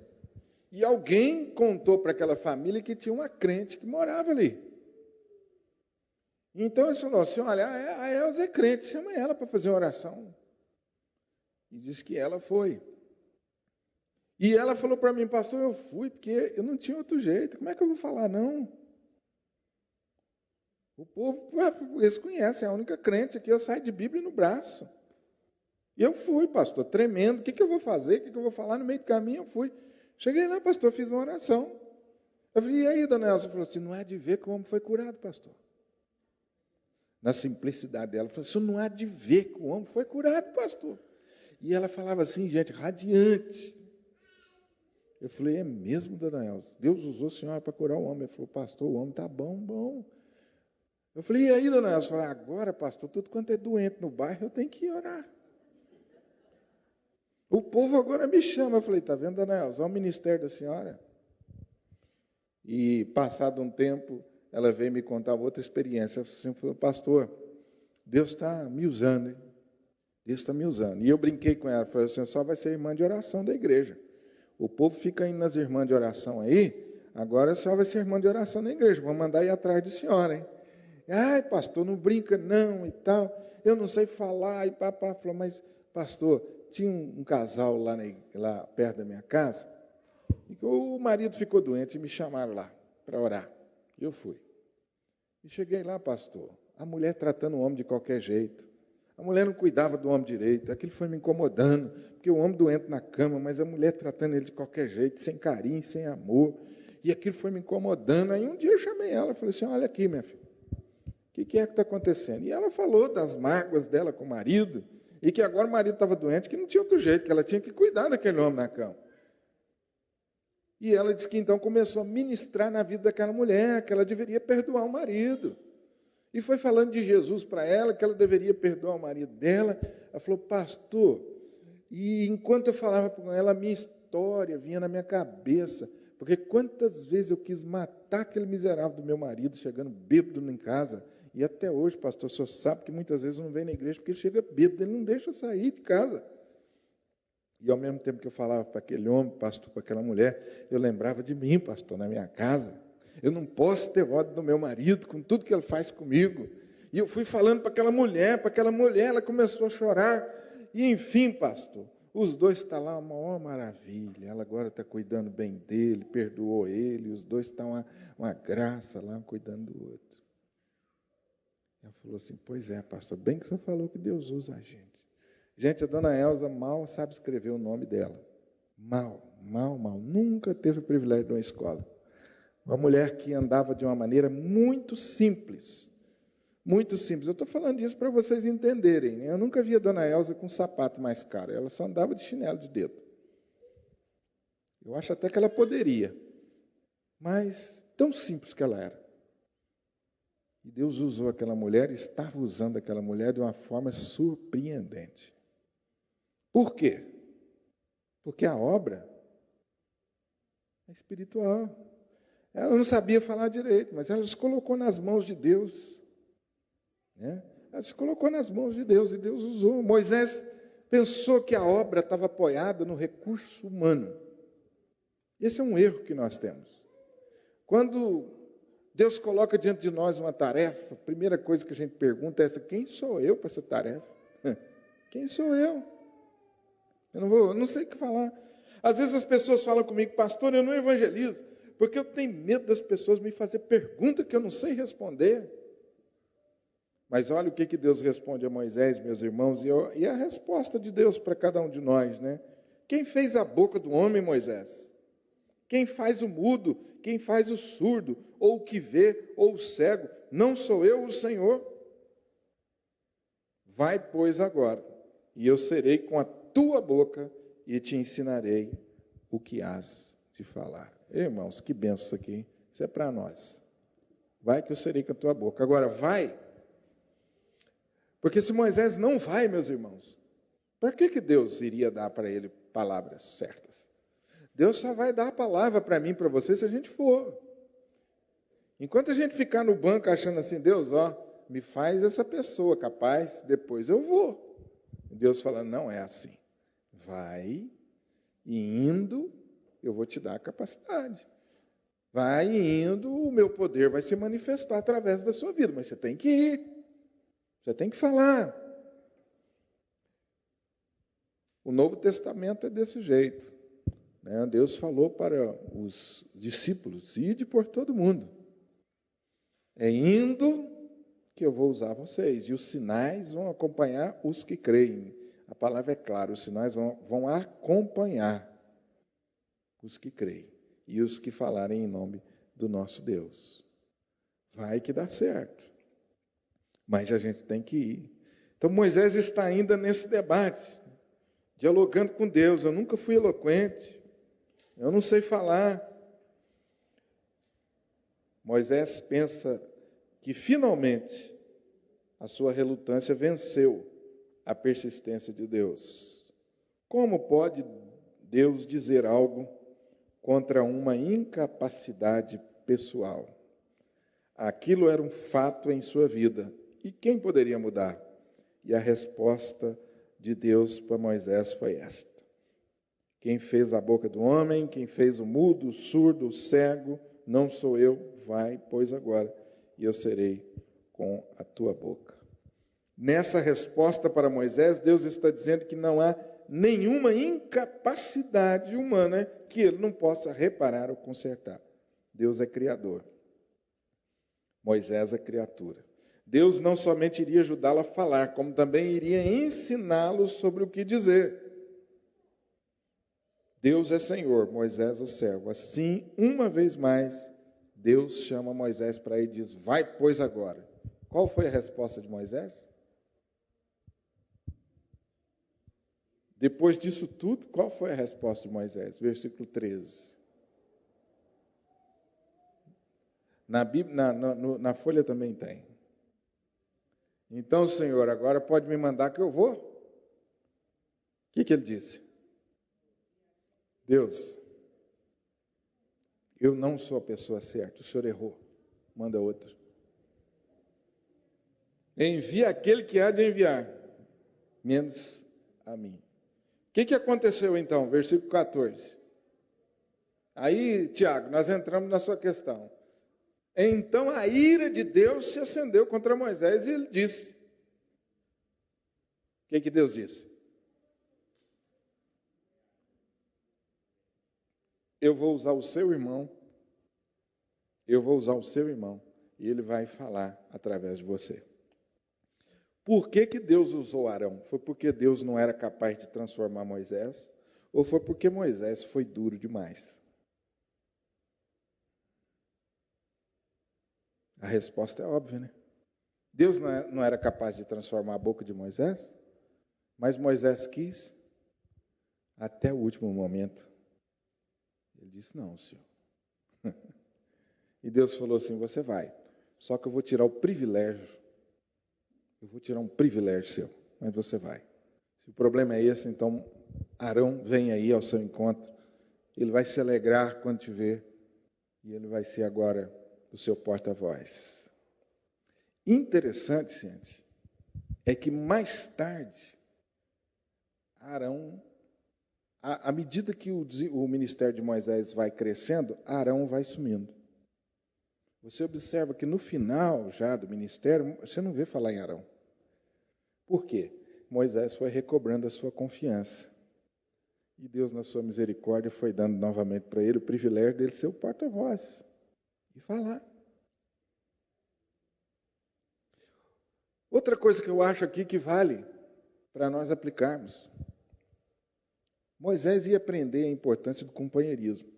E alguém contou para aquela família que tinha uma crente que morava ali. Então ele falou assim, olha, a Elza é crente, chama ela para fazer uma oração. E disse que ela foi. E ela falou para mim, pastor, eu fui, porque eu não tinha outro jeito. Como é que eu vou falar não? O povo, eles conhecem, é a única crente aqui, eu saio de Bíblia no braço. E eu fui, pastor, tremendo. O que eu vou fazer? O que eu vou falar? No meio do caminho eu fui. Cheguei lá, pastor, fiz uma oração. Eu falei, e aí, dona Elza? Falou assim, não há de ver que o homem foi curado, pastor. Na simplicidade dela, falou assim, não há de ver que o homem foi curado, pastor. E ela falava assim, gente, radiante. Eu falei, é mesmo, dona Elza? Deus usou a senhora para curar o homem. Ele falou, pastor, o homem está bom, bom. Eu falei, e aí, dona Elza? Eu falei, agora, pastor, tudo quanto é doente no bairro, eu tenho que orar. O povo agora me chama. Eu falei, está vendo, dona Elza? Olha o ministério da senhora. E, passado um tempo, ela veio me contar outra experiência. Ela falou, pastor, Deus está me usando, hein? Deus está me usando. E eu brinquei com ela, falei assim, só vai ser irmã de oração da igreja. O povo fica indo nas irmãs de oração aí, agora só vai ser irmã de oração na igreja. Vou mandar ir atrás de senhora, hein? Ai, pastor, não brinca não e tal. Eu não sei falar. E papá falou, mas, pastor, tinha um casal lá perto da minha casa, e o marido ficou doente e me chamaram lá para orar. Eu fui. E cheguei lá, pastor, a mulher tratando o homem de qualquer jeito. A mulher não cuidava do homem direito. Aquilo foi me incomodando, porque o homem doente na cama, mas a mulher tratando ele de qualquer jeito, sem carinho, sem amor. E aquilo foi me incomodando. Aí um dia eu chamei ela, falei assim, olha aqui, minha filha, o que é que está acontecendo? E ela falou das mágoas dela com o marido, e que agora o marido estava doente, que não tinha outro jeito, que ela tinha que cuidar daquele homem na cama. E ela disse que então começou a ministrar na vida daquela mulher, que ela deveria perdoar o marido. E foi falando de Jesus para ela, que ela deveria perdoar o marido dela. Ela falou, pastor, e enquanto eu falava com ela, a minha história vinha na minha cabeça, porque quantas vezes eu quis matar aquele miserável do meu marido, chegando bêbado em casa, e até hoje, pastor, o senhor sabe que muitas vezes eu não venho na igreja, porque ele chega bêbado, ele não deixa eu sair de casa. E ao mesmo tempo que eu falava para aquele homem, pastor, para aquela mulher, eu lembrava de mim, pastor, na minha casa. Eu não posso ter ódio do meu marido com tudo que ele faz comigo. E eu fui falando para aquela mulher, ela começou a chorar. E enfim, pastor, os dois estão lá, uma maior maravilha. Ela agora está cuidando bem dele, perdoou ele, os dois estão uma graça lá, cuidando do outro. Ela falou assim, pois é, pastor, bem que o senhor falou que Deus usa a gente. Gente, a dona Elza mal sabe escrever o nome dela. Mal. Nunca teve o privilégio de uma escola. Uma mulher que andava de uma maneira muito simples. Muito simples. Eu estou falando isso para vocês entenderem. Né? Eu nunca vi a dona Elza com um sapato mais caro. Ela só andava de chinelo de dedo. Eu acho até que ela poderia. Mas tão simples que ela era. E Deus usou aquela mulher, estava usando aquela mulher de uma forma surpreendente. Por quê? Porque a obra é espiritual. Ela não sabia falar direito, mas ela se colocou nas mãos de Deus. Né? Ela se colocou nas mãos de Deus e Deus usou. Moisés pensou que a obra estava apoiada no recurso humano. Esse é um erro que nós temos. Quando Deus coloca diante de nós uma tarefa, a primeira coisa que a gente pergunta é essa, quem sou eu para essa tarefa? Quem sou eu? Eu não sei o que falar. Às vezes as pessoas falam comigo, pastor, eu não evangelizo, porque eu tenho medo das pessoas me fazer pergunta que eu não sei responder. Mas olha o que Deus responde a Moisés, meus irmãos, e a resposta de Deus para cada um de nós, né? Quem fez a boca do homem, Moisés? Quem faz o mudo? Quem faz o surdo? Ou o que vê, ou o cego? Não sou eu o Senhor? Vai, pois, agora, e eu serei com a tua boca e te ensinarei o que hás de falar. Irmãos, que benção isso aqui, hein? Isso é para nós. Vai que eu serei com a tua boca. Agora, vai. Porque se Moisés não vai, meus irmãos, para que Deus iria dar para ele palavras certas? Deus só vai dar a palavra para mim, para você, se a gente for. Enquanto a gente ficar no banco achando assim, Deus, me faz essa pessoa capaz, depois eu vou. Deus fala, não é assim. Vai, e indo, eu vou te dar a capacidade. Vai indo, o meu poder vai se manifestar através da sua vida, mas você tem que ir, você tem que falar. O Novo Testamento é desse jeito, né? Deus falou para os discípulos, ide por todo mundo. É indo que eu vou usar vocês, e os sinais vão acompanhar os que creem. A palavra é clara, os sinais vão acompanhar os que creem e os que falarem em nome do nosso Deus. Vai que dá certo, mas a gente tem que ir. Então Moisés está ainda nesse debate, dialogando com Deus. Eu nunca fui eloquente, eu não sei falar. Moisés pensa que finalmente a sua relutância venceu a persistência de Deus. Como pode Deus dizer algo contra uma incapacidade pessoal? Aquilo era um fato em sua vida, e quem poderia mudar? E a resposta de Deus para Moisés foi esta: quem fez a boca do homem, quem fez o mudo, o surdo, o cego, não sou eu, vai, pois agora, e eu serei com a tua boca. Nessa resposta para Moisés, Deus está dizendo que não há nenhuma incapacidade humana que ele não possa reparar ou consertar. Deus é criador. Moisés é criatura. Deus não somente iria ajudá-lo a falar, como também iria ensiná-lo sobre o que dizer. Deus é Senhor, Moisés o servo. Assim, uma vez mais, Deus chama Moisés para ir e diz, vai, pois agora. Qual foi a resposta de Moisés? Depois disso tudo, qual foi a resposta de Moisés? Versículo 13. Na Bíblia, na folha também tem. Então, Senhor, agora pode me mandar que eu vou. O que ele disse? Deus, eu não sou a pessoa certa, o Senhor errou, manda outro. Envia aquele que há de enviar, menos a mim. O que aconteceu então? Versículo 14. Aí, Tiago, nós entramos na sua questão. Então a ira de Deus se acendeu contra Moisés e ele disse. O que Deus disse? Eu vou usar o seu irmão, e ele vai falar através de você. Por que Deus usou Arão? Foi porque Deus não era capaz de transformar Moisés? Ou foi porque Moisés foi duro demais? A resposta é óbvia, né? Deus não era capaz de transformar a boca de Moisés? Mas Moisés quis até o último momento. Ele disse, não, Senhor. E Deus falou assim, você vai. Só que eu vou tirar o privilégio. Eu vou tirar um privilégio seu, mas você vai. Se o problema é esse, então Arão vem aí ao seu encontro. Ele vai se alegrar quando te ver. E ele vai ser agora o seu porta-voz. Interessante, gente, é que mais tarde, Arão, à medida que o ministério de Moisés vai crescendo, Arão vai sumindo. Você observa que no final já do ministério, você não vê falar em Arão. Por quê? Moisés foi recobrando a sua confiança. E Deus, na sua misericórdia, foi dando novamente para ele o privilégio dele ser o porta-voz e falar. Outra coisa que eu acho aqui que vale para nós aplicarmos. Moisés ia aprender a importância do companheirismo.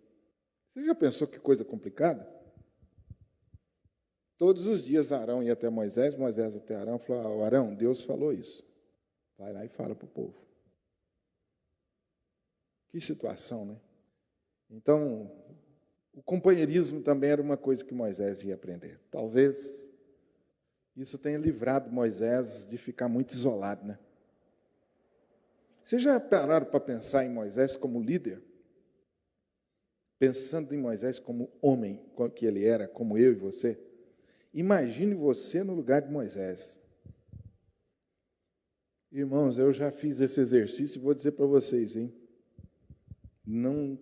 Você já pensou que coisa complicada? Todos os dias Arão ia até Moisés até Arão, falou, Arão, Deus falou isso. Vai lá e fala para o povo. Que situação, né? Então, o companheirismo também era uma coisa que Moisés ia aprender. Talvez isso tenha livrado Moisés de ficar muito isolado, né? Vocês já pararam para pensar em Moisés como líder? Pensando em Moisés como homem que ele era, como eu e você? Imagine você no lugar de Moisés. Irmãos, eu já fiz esse exercício e vou dizer para vocês, hein? Não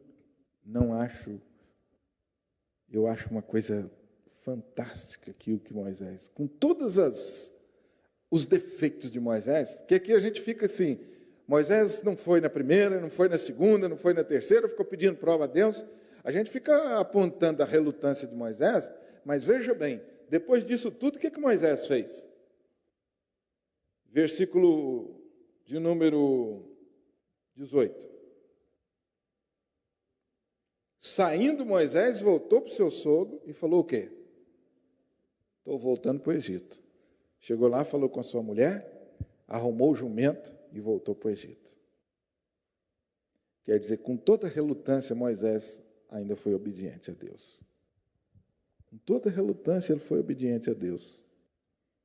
eu acho uma coisa fantástica aqui o que Moisés, com todos os defeitos de Moisés, porque aqui a gente fica assim, Moisés não foi na primeira, não foi na segunda, não foi na terceira, ficou pedindo prova a Deus, a gente fica apontando a relutância de Moisés, mas veja bem, depois disso tudo, o que Moisés fez? Versículo de número 18. Saindo Moisés, voltou para o seu sogro e falou o quê? Estou voltando para o Egito. Chegou lá, falou com a sua mulher, arrumou o jumento e voltou para o Egito. Quer dizer, com toda relutância, Moisés ainda foi obediente a Deus. Com toda relutância, ele foi obediente a Deus.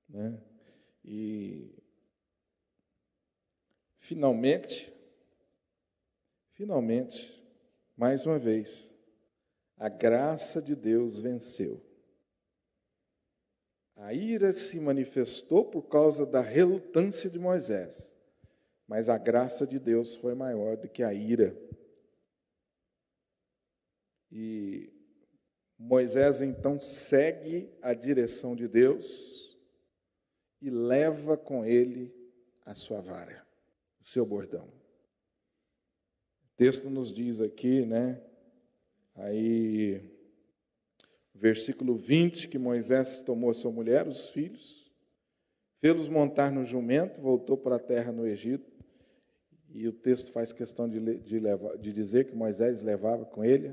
Né? E, finalmente, mais uma vez, a graça de Deus venceu. A ira se manifestou por causa da relutância de Moisés, mas a graça de Deus foi maior do que a ira. E Moisés, então, segue a direção de Deus e leva com ele a sua vara, o seu bordão. O texto nos diz aqui, né? Aí, versículo 20, que Moisés tomou a sua mulher, os filhos, fê-los montar no jumento, voltou para a terra no Egito, e o texto faz questão de dizer que Moisés levava com ele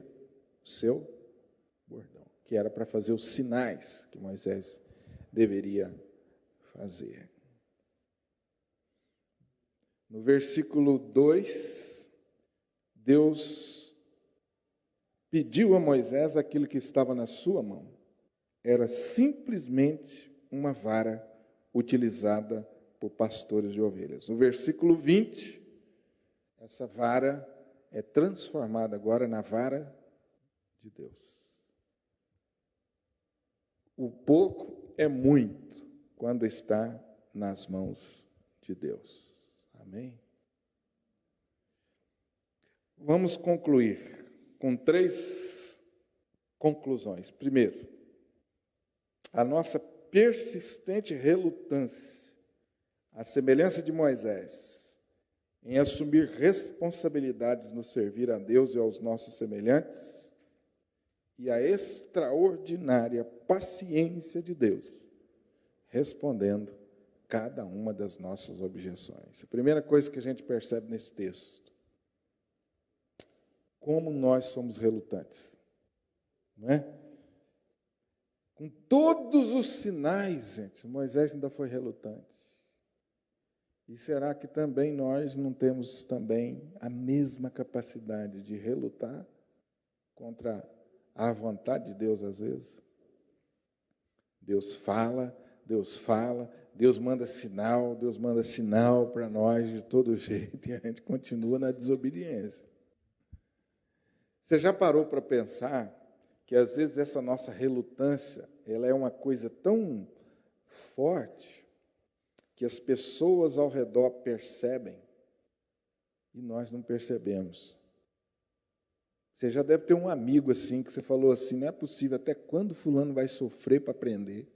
o seu bordão, que era para fazer os sinais que Moisés deveria fazer. No versículo 2, Deus pediu a Moisés aquilo que estava na sua mão. Era simplesmente uma vara utilizada por pastores de ovelhas. No versículo 20, essa vara é transformada agora na vara de Deus. O pouco é muito quando está nas mãos de Deus. Amém? Vamos concluir com 3 conclusões. Primeiro, a nossa persistente relutância, à semelhança de Moisés, em assumir responsabilidades no servir a Deus e aos nossos semelhantes, e a extraordinária paciência de Deus, respondendo cada uma das nossas objeções. A primeira coisa que a gente percebe nesse texto, como nós somos relutantes, não é? Com todos os sinais, gente, Moisés ainda foi relutante. E será que também nós não temos também a mesma capacidade de relutar contra a vontade de Deus às vezes? Deus fala, Deus manda sinal para nós de todo jeito e a gente continua na desobediência. Você já parou para pensar que às vezes essa nossa relutância, ela é uma coisa tão forte que as pessoas ao redor percebem e nós não percebemos. Você já deve ter um amigo assim, que você falou assim, não é possível, até quando fulano vai sofrer para aprender?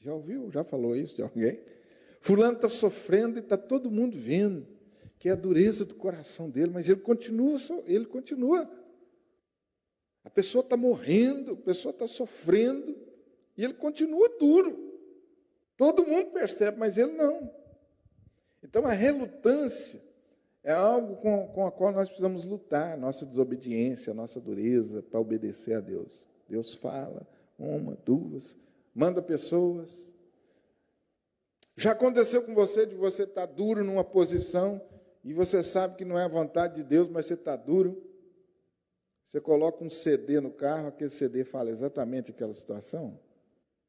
Já ouviu? Já falou isso de alguém? Fulano está sofrendo e está todo mundo vendo que é a dureza do coração dele, mas ele continua. A pessoa está morrendo, a pessoa está sofrendo, e ele continua duro. Todo mundo percebe, mas ele não. Então, a relutância é algo com a qual nós precisamos lutar, nossa desobediência, nossa dureza para obedecer a Deus. Deus fala, 1, 2, manda pessoas. Já aconteceu com você de você estar duro numa posição e você sabe que não é a vontade de Deus, mas você está duro? Você coloca um CD no carro, aquele CD fala exatamente aquela situação?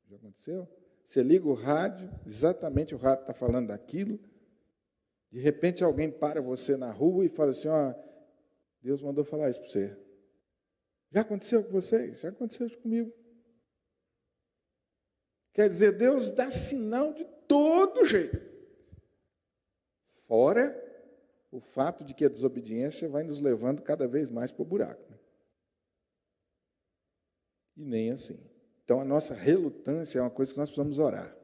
Já aconteceu? Você liga o rádio, exatamente o rádio está falando daquilo. De repente alguém para você na rua e fala assim, Deus mandou falar isso para você. Já aconteceu com vocês? Já aconteceu comigo. Quer dizer, Deus dá sinal de todo jeito. Fora o fato de que a desobediência vai nos levando cada vez mais para o buraco. e nem assim. Então, a nossa relutância é uma coisa que nós precisamos orar.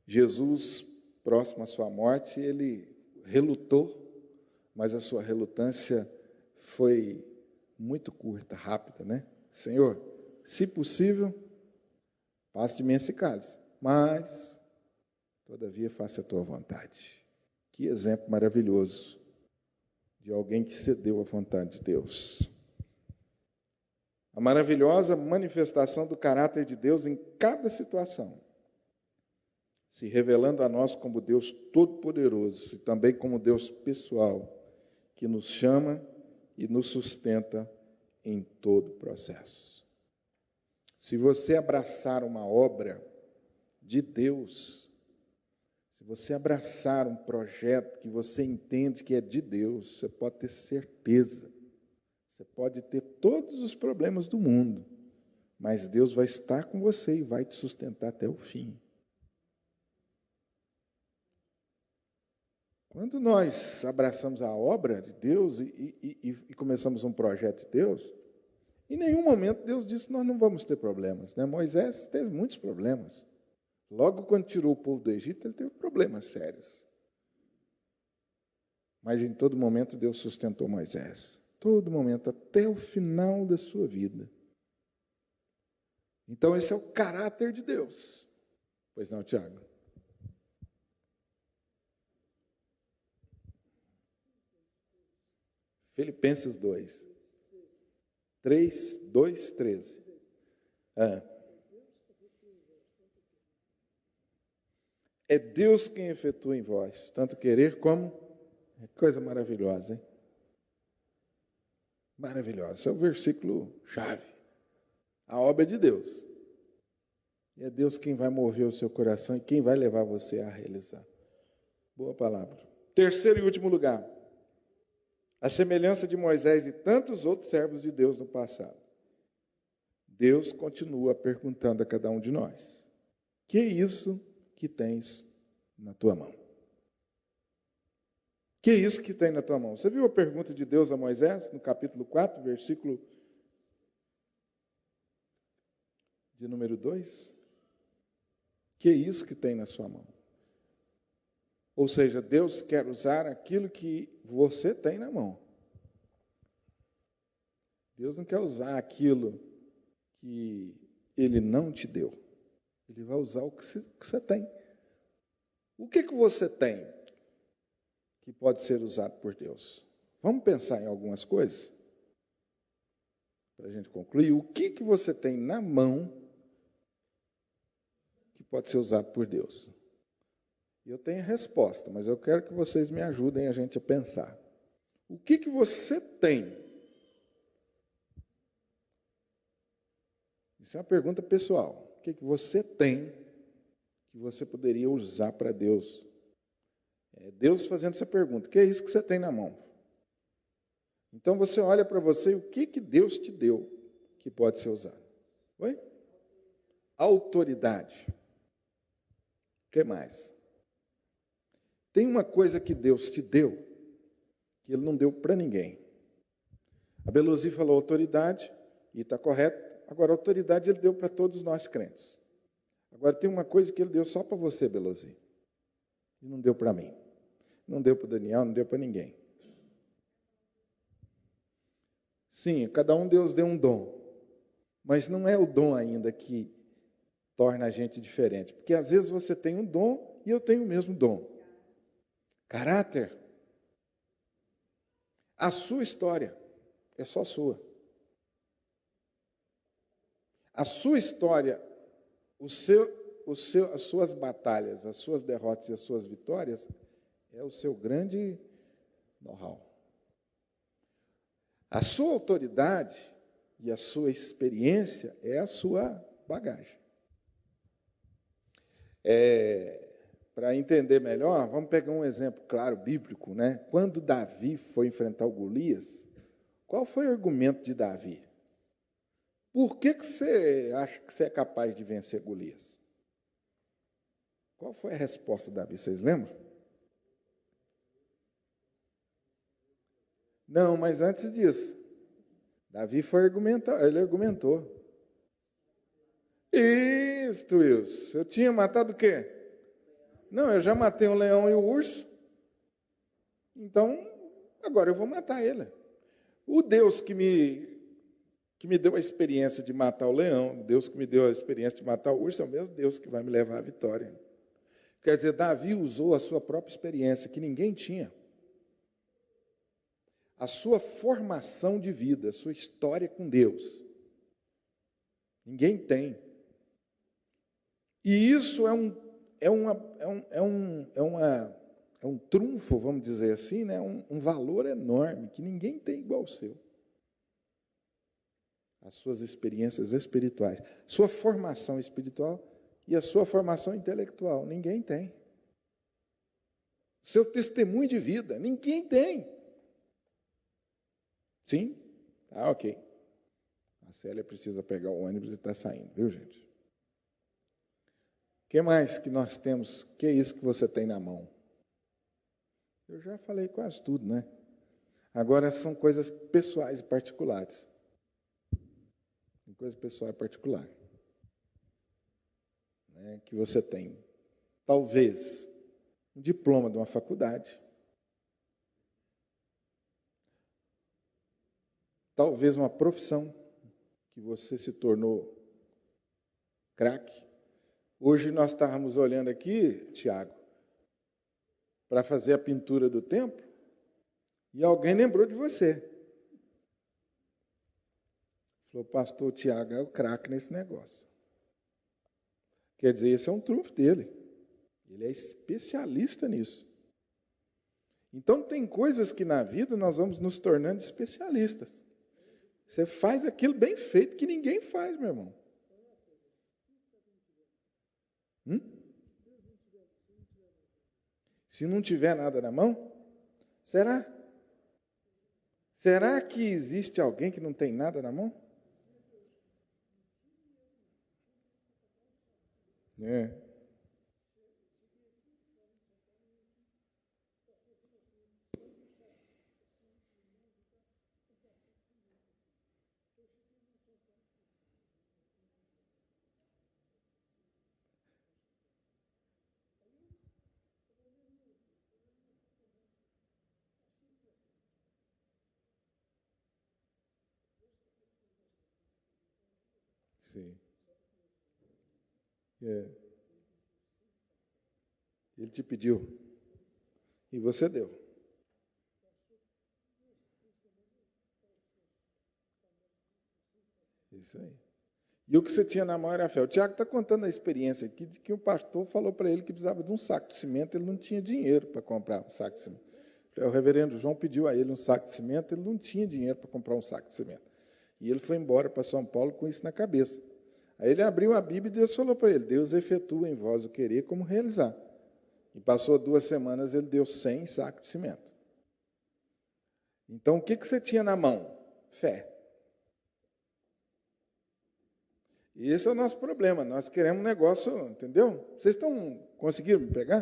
Jesus, próximo à sua morte, ele relutou, mas a sua relutância foi muito curta, rápida, né? Senhor, se possível, passe de mim esse cálice, mas, todavia, faça a tua vontade. Que exemplo maravilhoso de alguém que cedeu à vontade de Deus. A maravilhosa manifestação do caráter de Deus em cada situação, se revelando a nós como Deus todo-poderoso e também como Deus pessoal, que nos chama e nos sustenta em todo o processo. Se você abraçar uma obra de Deus, se você abraçar um projeto que você entende que é de Deus, você pode ter certeza, você pode ter todos os problemas do mundo, mas Deus vai estar com você e vai te sustentar até o fim. Quando nós abraçamos a obra de Deus e começamos um projeto de Deus, em nenhum momento Deus disse que nós não vamos ter problemas, né? Moisés teve muitos problemas. Logo quando tirou o povo do Egito, ele teve problemas sérios. Mas em todo momento Deus sustentou Moisés. Todo momento, até o final da sua vida. Então esse é o caráter de Deus. Pois não, Tiago? Filipenses 2. 3, 2, 13. É Deus quem efetua em vós, tanto querer como... É coisa maravilhosa, hein? Maravilhosa. Esse é o versículo chave. A obra é de Deus. E é Deus quem vai mover o seu coração e quem vai levar você a realizar. Boa palavra. Terceiro e último lugar. A semelhança de Moisés e tantos outros servos de Deus no passado. Deus continua perguntando a cada um de nós: que é isso que tens na tua mão? Que é isso que tem na tua mão? Você viu a pergunta de Deus a Moisés, no capítulo 4, versículo de número 2? Que é isso que tem na sua mão? Ou seja, Deus quer usar aquilo que você tem na mão. Deus não quer usar aquilo que Ele não te deu. Ele vai usar o que você tem. O que você tem que pode ser usado por Deus? Vamos pensar em algumas coisas? Para a gente concluir, o que você tem na mão que pode ser usado por Deus? Eu tenho a resposta, mas eu quero que vocês me ajudem a gente a pensar. O que você tem? Isso é uma pergunta pessoal. O que você tem que você poderia usar para Deus? É Deus fazendo essa pergunta. O que é isso que você tem na mão? Então você olha para você e o que Deus te deu que pode ser usado? Oi? Autoridade. O que mais? Tem uma coisa que Deus te deu que Ele não deu para ninguém. A Belosi falou autoridade, e está correto. Agora, autoridade Ele deu para todos nós crentes. Agora, tem uma coisa que Ele deu só para você, Belosi. E não deu para mim. Não deu para o Daniel, não deu para ninguém. Sim, cada um Deus deu um dom. Mas não é o dom ainda que torna a gente diferente. Porque às vezes você tem um dom e eu tenho o mesmo dom. Caráter. A sua história é só sua. A sua história, as suas batalhas, as suas derrotas e as suas vitórias é o seu grande know-how. A sua autoridade e a sua experiência é a sua bagagem. Para entender melhor, vamos pegar um exemplo claro, bíblico, né? Quando Davi foi enfrentar o Golias, qual foi o argumento de Davi? Por que você acha que você é capaz de vencer Golias? Qual foi a resposta de Davi? Vocês lembram? Não, mas antes disso, Davi foi argumentar, ele argumentou. Isso, Wilson. Eu tinha matado o quê? Não, eu já matei o leão e o urso. Então, agora eu vou matar ele. O Deus que me deu a experiência de matar o leão, o Deus que me deu a experiência de matar o urso, é o mesmo Deus que vai me levar à vitória. Quer dizer, Davi usou a sua própria experiência, que ninguém tinha. A sua formação de vida, a sua história com Deus. Ninguém tem. E isso é um trunfo, vamos dizer assim, né? Um valor enorme, que ninguém tem igual ao seu. As suas experiências espirituais, sua formação espiritual e a sua formação intelectual, ninguém tem. Seu testemunho de vida, ninguém tem. Sim? Tá, ok. A Célia precisa pegar o ônibus e está saindo, viu, gente? O que mais que nós temos? Que é isso que você tem na mão? Eu já falei quase tudo, né? Agora são coisas pessoais e particulares. Coisa pessoal e particular. Né, que você tem, talvez, um diploma de uma faculdade, talvez uma profissão que você se tornou craque. Hoje nós estávamos olhando aqui, Tiago, para fazer a pintura do templo, e alguém lembrou de você. Falou, pastor Tiago é o craque nesse negócio. Quer dizer, esse é um trunfo dele. Ele é especialista nisso. Então, tem coisas que na vida nós vamos nos tornando especialistas. Você faz aquilo bem feito que ninguém faz, meu irmão. Se não tiver nada na mão, será? Será que existe alguém que não tem nada na mão? É. Sim. É. Ele te pediu. E você deu. Isso aí. E o que você tinha na mão era a fé. O Tiago está contando a experiência aqui de que o pastor falou para ele que precisava de um saco de cimento, ele não tinha dinheiro para comprar um saco de cimento. O reverendo João pediu a ele um saco de cimento, ele não tinha dinheiro para comprar um saco de cimento. E ele foi embora para São Paulo com isso na cabeça. Aí ele abriu a Bíblia e Deus falou para ele, Deus efetua em vós o querer como realizar. E passou 2 semanas, ele deu 100 sacos de cimento. Então, o que você tinha na mão? Fé. E esse é o nosso problema. Nós queremos um negócio, entendeu? Vocês estão conseguindo me pegar?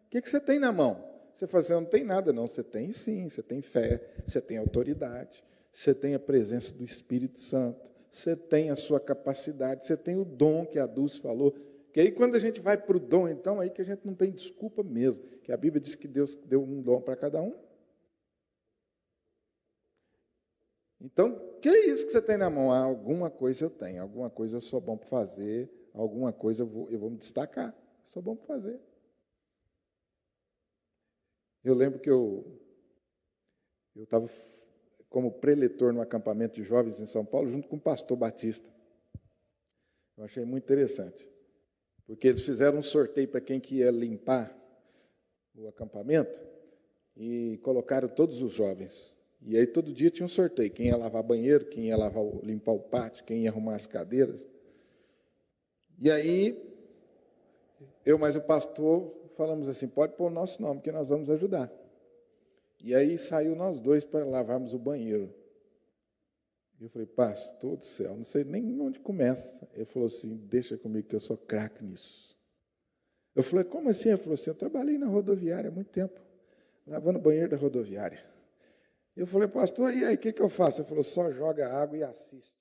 O que você tem na mão? Você fala assim, não tem nada, não. Você tem sim, você tem fé, você tem autoridade, você tem a presença do Espírito Santo, você tem a sua capacidade, você tem o dom que a Dulce falou. Que aí, quando a gente vai para o dom, então, aí que a gente não tem desculpa mesmo. Que a Bíblia diz que Deus deu um dom para cada um. Então, o que é isso que você tem na mão? Ah, alguma coisa eu tenho, alguma coisa eu sou bom para fazer, alguma coisa eu vou me destacar, sou bom para fazer. Eu lembro que eu estava como preletor no acampamento de jovens em São Paulo, junto com o pastor Batista. Eu achei muito interessante, porque eles fizeram um sorteio para quem que ia limpar o acampamento e colocaram todos os jovens. E aí todo dia tinha um sorteio, quem ia lavar banheiro, quem ia limpar o pátio, quem ia arrumar as cadeiras. E aí, eu mais o pastor falamos assim, pode pôr o nosso nome, que nós vamos ajudar. E aí saiu nós dois para lavarmos o banheiro. Eu falei, pastor do céu, não sei nem onde começa. Ele falou assim, deixa comigo que eu sou craque nisso. Eu falei, como assim? Ele falou assim, eu trabalhei na rodoviária há muito tempo, lavando o banheiro da rodoviária. Eu falei, pastor, e aí, o que eu faço? Ele falou, só joga água e assiste.